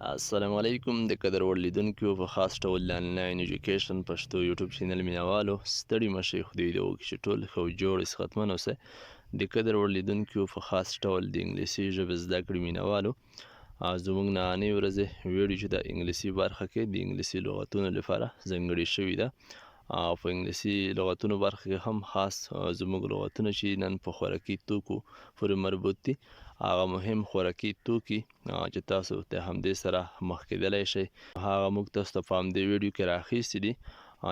السلام علیکم د قدر وړ لیدونکو په خاص ډول د انلاین ایجوکیشن پښتو یوټیوب چینل مینوالو ستړي مشئ خدای دې وکړي چې ټول ښه او جوړ صحتمند اوسئ. د قدر وړ لیدونکو په خاص ډول د انګلیسي ژبې زده کړې مینوالو زموږ نننۍ ورځې ویډیو چې د انګلیسي برخه کې د انګلیسي لغتونو لپاره ځانګړې شوې ده او په انګلیسي لغتونو برخه کې هم خاص زموږ لغتونه چې نن په خوراکي توکو پورې مربوط دي هغه مهم خوراکي توکي چې تاسو د همدې سره مخ کېدلی شئ هغه موږ تاسو ته په همدې ویډیو کې رااخیستي دي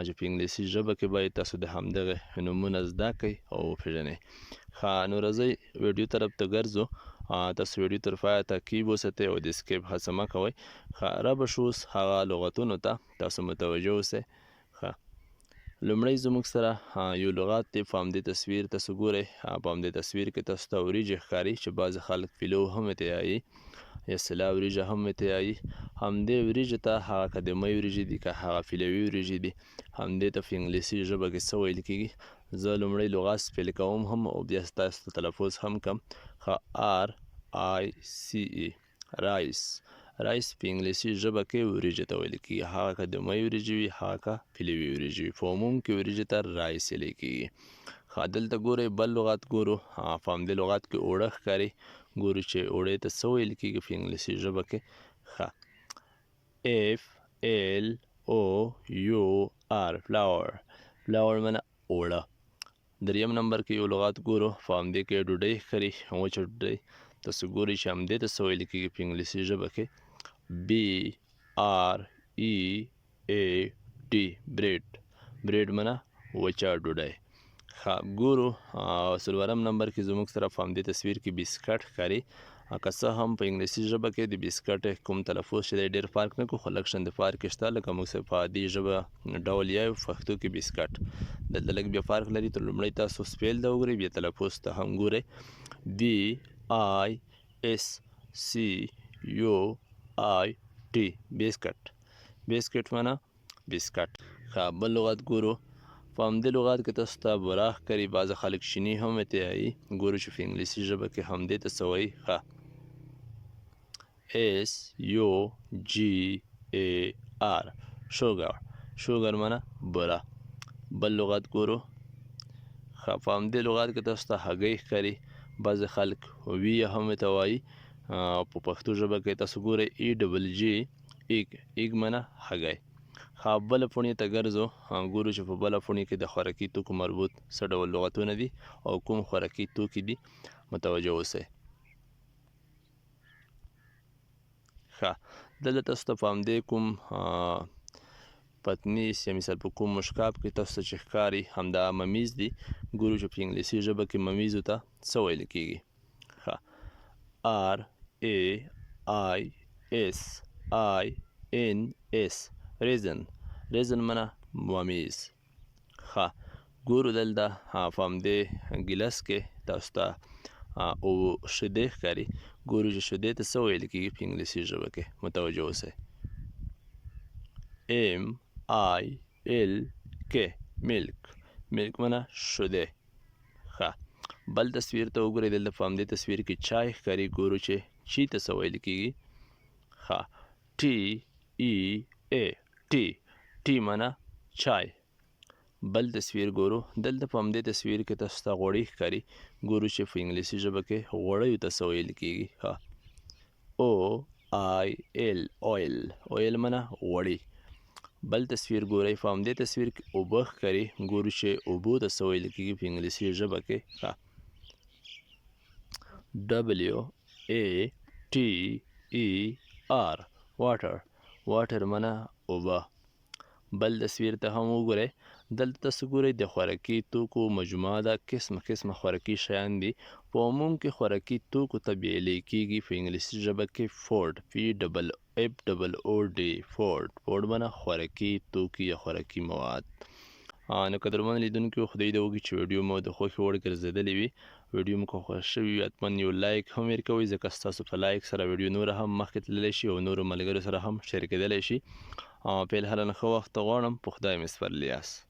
چې په انګلیسي ژبه کې باید تاسو د همدغه نومونه زده کړئ او وپېژنئ. ښه نو راځئ ویډیو طرف ته ګرځو. تاسو ویډیو تر پایه تعقیب وساتئ او د سکیپ هڅه مه کوئ. ښه رابه شو اوس هغه لغتونو ته تاسو متوجه اوسئ. ښه لومړی زموږ سره یو لغت دی په همدې تصویر تاسو ګورئ په همدې تصویر کې تاسو ته وریجې ښکاري چې بعضې خلک پیلو هم ورته وایي یا سلا وریجه هم ورته وایي. همدې وریجې ته هغه که د می وریجې دي که هغه پیلوي وریجې دي همدې ته په انګلیسي ژبه کې څه ویل کېږي. زه لومړی لغت سپیل کوم هم او بیا ستاسو ته تلفظ هم کم. ښه RICE رایس رایس په انګلیسي ژبه کې وریجې ته ویل کېږي هغه که د می وریجې وي هغه که پیلوي وریجې وي په عموم کې وریجې ته رایس ویلی کېږي. ښه دلته ګورئ بل لغت ګورو په همدې لغت کې اوړه ښکاري ګورو چې اوړې ته څه ویل کېږي په انګلیسي ژبه کې. ښه FLOUR فلاور معنی اوړه. دریم نمبر کې یو لغت ګورو په همدې کې ډوډۍ ښکاري وچه ډوډۍ تاسو ګورئ چې همدې ته څه ویل کېږي په انګلیسي ژبه کې BREAD بریډ معنی وچه ډوډۍ. ښه ګورو څلورم نمبر کې زموږ سره په همدې تصویر کې بسکټ ښکاري که څه هم په انګلیسي ژبه کې د بسکټ کوم تلفظ چې دی ډېر فرق نه کوي خو لږ شان د فرق یې شته لکه موږ په عادي ژبه ډول یایو پښتو کې بسکټ دلته لږ بیا فرق لري. تر لومړی تاسو سپیل ته وګورئ بیا تلفظ ته هم ګورئ BISCUIT بسکټ معنی بسکټ. ښه بل لغت ګورو په همدې لغت کې تاسو ته بوره ښکاري بعضې خلک شیني هم ورته وایي ګورو چې په انګلیسي ژبه کې همدې ته څه وایي. ښه SUGAR شوګر معنی بوره. بل لغت ګورو ښه په همدې لغت کې تاسو ته هګۍ ښکاري بعضې خلک وي هم ورته وایي په پښتو ژبه کې تاسو ګورئ EGG ایګ معنی هګۍ. ښه بله پوړې ته ګرځو ګورو چې په بله پوړې کې د خوراکي توکو مربوط څه ډول لغتونه دي او کوم خوراکي توکي دي متوجه اوسئ. ښه دلته تاسو ته په همدې کوم پتنیس یا مثال په کوم مشکاف کې تاسو ته چې ښکاري همدا ممیز دي ګورو چې په انګلیسي ژبه کې ممیزو ته څه ویل کېږي. ښه RAISINS ریزن معنی ممیز. ښه ګورو دلته په همدې ګیلاس کې تاسو ته شیدې ښکاري ګورو چې شیدې ته څه ویل کېږي په انګلیسي ژبه کې متوجه اوسئ. MILK ملک معنی شیدې. ښه بل تصویر ته وګورئ دلته په همدې تصویر کې چای ښکاري ګورو چې چي ته څه ویل کېږي. ښه ټي معنی چای. بل تصویر ګورو دلته په همدې تصویر کې تاسو ته غوړي ښکاري ګورو چې په انګلیسي ژبه کې غوړیو ته څه ویل کېږي. ښه اویل معنی غوړي. بل تصویر ګورئ په همدې تصویر کې اوبه ښکاري ګورو چې اوبو ته څه ویل کېږي په انګلیسي ژبه کې. ښه WATER واټر معنی اوبه. بل تصویر ته هم وګورئ دلته تاسو ګورئ د خوراکي توکو مجموعه ده قسمه خوراکي شیان دي په عموم کې خوراکي توکو ته ویلی کېږي په انګلیسي ژبه کې فوډ فوډ معنی خوراکي توکي یا خوراکي مواد. نو قدرمن لیدونکو خدای دې وکړي چې ویډیو مو د خوښې وړ ګرځېدلې وي ویډیو مو که خوښ شوي وي حتما یو لایک هم ورکوئ ځکه ستاسو په لایک سره ویډیو نوره هم مخکې تللی شي او نورو ملګرو سره هم شیر کېدلی شي. په الحال ښه وخت غواړم په خدای مې سپارلی یاست.